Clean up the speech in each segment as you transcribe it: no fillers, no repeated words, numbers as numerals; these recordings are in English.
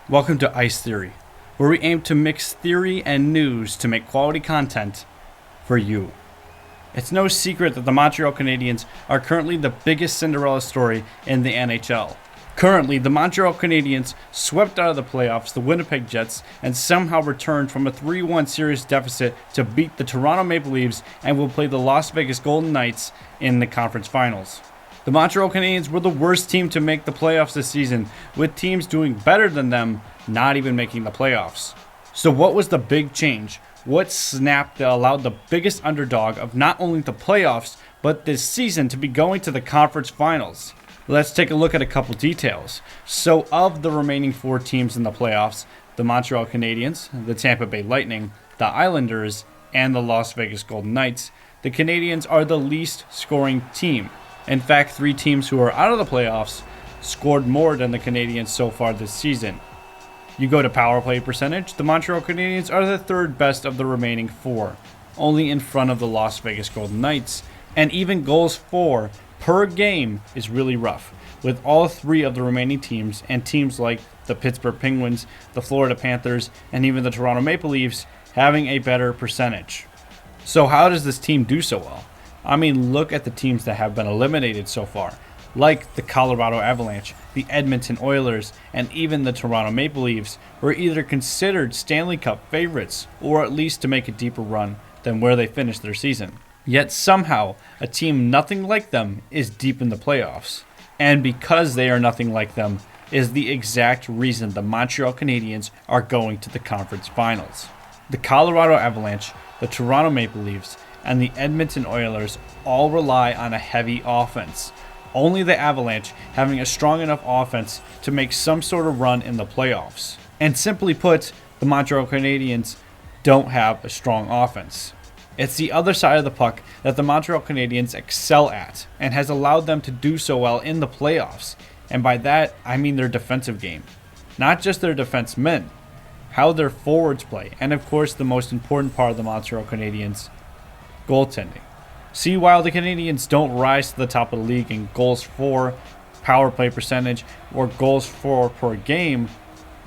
Welcome to Ice Theory, where we aim to mix theory and news to make quality content for you. It's no secret that the Montreal Canadiens are currently the biggest Cinderella story in the NHL. Currently, the Montreal Canadiens swept out of the playoffs the Winnipeg Jets and somehow returned from a 3-1 series deficit to beat the Toronto Maple Leafs and will play the Las Vegas Golden Knights in the conference finals. The Montreal Canadiens were the worst team to make the playoffs this season, with teams doing better than them not even making the playoffs. So what was the big change? What snap that allowed the biggest underdog of not only the playoffs, but this season to be going to the conference finals? Let's take a look at a couple details. So of the remaining 4 teams in the playoffs, the Montreal Canadiens, the Tampa Bay Lightning, the Islanders, and the Las Vegas Golden Knights, the Canadiens are the least scoring team. In fact, 3 teams who are out of the playoffs scored more than the Canadiens so far this season. You go to power play percentage, the Montreal Canadiens are the 3rd best of the remaining 4, only in front of the Las Vegas Golden Knights. And even goals for per game is really rough, with all 3 of the remaining teams and teams like the Pittsburgh Penguins, the Florida Panthers, and even the Toronto Maple Leafs having a better percentage. So how does this team do so well? I mean, look at the teams that have been eliminated so far, like the Colorado Avalanche, the Edmonton Oilers, and even the Toronto Maple Leafs were either considered Stanley Cup favorites or at least to make a deeper run than where they finished their season. Yet somehow, a team nothing like them is deep in the playoffs. And because they are nothing like them is the exact reason the Montreal Canadiens are going to the conference finals. The Colorado Avalanche, the Toronto Maple Leafs, and the Edmonton Oilers all rely on a heavy offense. Only the Avalanche having a strong enough offense to make some sort of run in the playoffs. And simply put, the Montreal Canadiens don't have a strong offense. It's the other side of the puck that the Montreal Canadiens excel at and has allowed them to do so well in the playoffs. And by that, I mean their defensive game. Not just their defensemen, how their forwards play, and of course the most important part of the Montreal Canadiens, goaltending. See, while the Canadiens don't rise to the top of the league in goals for, power play percentage, or goals for per game,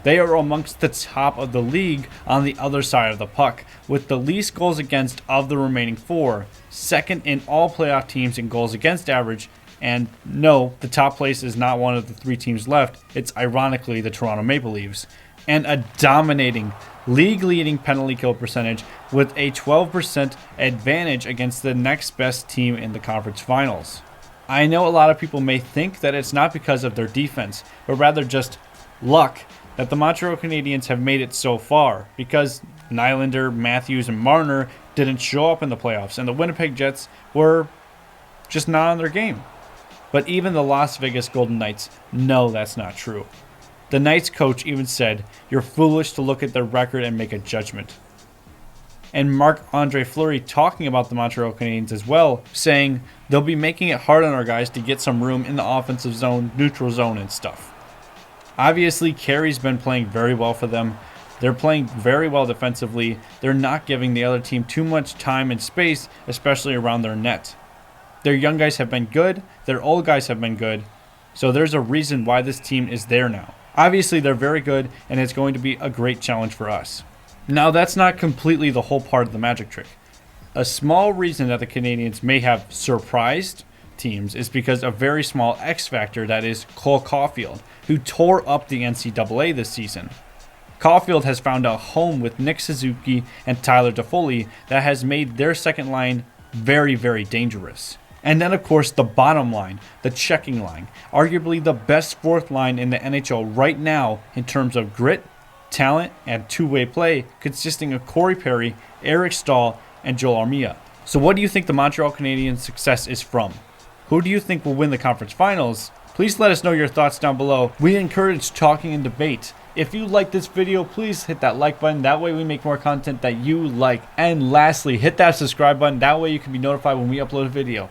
they are amongst the top of the league on the other side of the puck, with the least goals against of the remaining 4, second in all playoff teams in goals against average, and no, the top place is not one of the 3 teams left, it's ironically the Toronto Maple Leafs, and a dominating league-leading penalty kill percentage with a 12% advantage against the next best team in the conference finals. I know a lot of people may think that it's not because of their defense, but rather just luck that the Montreal Canadiens have made it so far, because Nylander, Matthews, and Marner didn't show up in the playoffs, and the Winnipeg Jets were just not on their game. But even the Las Vegas Golden Knights know that's not true. The Knights coach even said, "You're foolish to look at their record and make a judgment." And Marc-Andre Fleury talking about the Montreal Canadiens as well, saying they'll be making it hard on our guys to get some room in the offensive zone, neutral zone, and stuff. Obviously, Carey's been playing very well for them. They're playing very well defensively. They're not giving the other team too much time and space, especially around their net. Their young guys have been good. Their old guys have been good. So there's a reason why this team is there now. Obviously, they're very good, and it's going to be a great challenge for us. Now, that's not completely the whole part of the magic trick. A small reason that the Canadiens may have surprised teams is because a very small X factor, that is Cole Caulfield, who tore up the NCAA this season. Caulfield has found a home with Nick Suzuki and Tyler Toffoli that has made their second line very, very dangerous. And then, of course, the bottom line, the checking line, arguably the best 4th line in the NHL right now in terms of grit, talent, and two-way play, consisting of Corey Perry, Eric Staal, and Joel Armia. So what do you think the Montreal Canadiens' success is from? Who do you think will win the conference finals? Please let us know your thoughts down below. We encourage talking and debate. If you like this video, please hit that like button. That way we make more content that you like. And lastly, hit that subscribe button. That way you can be notified when we upload a video.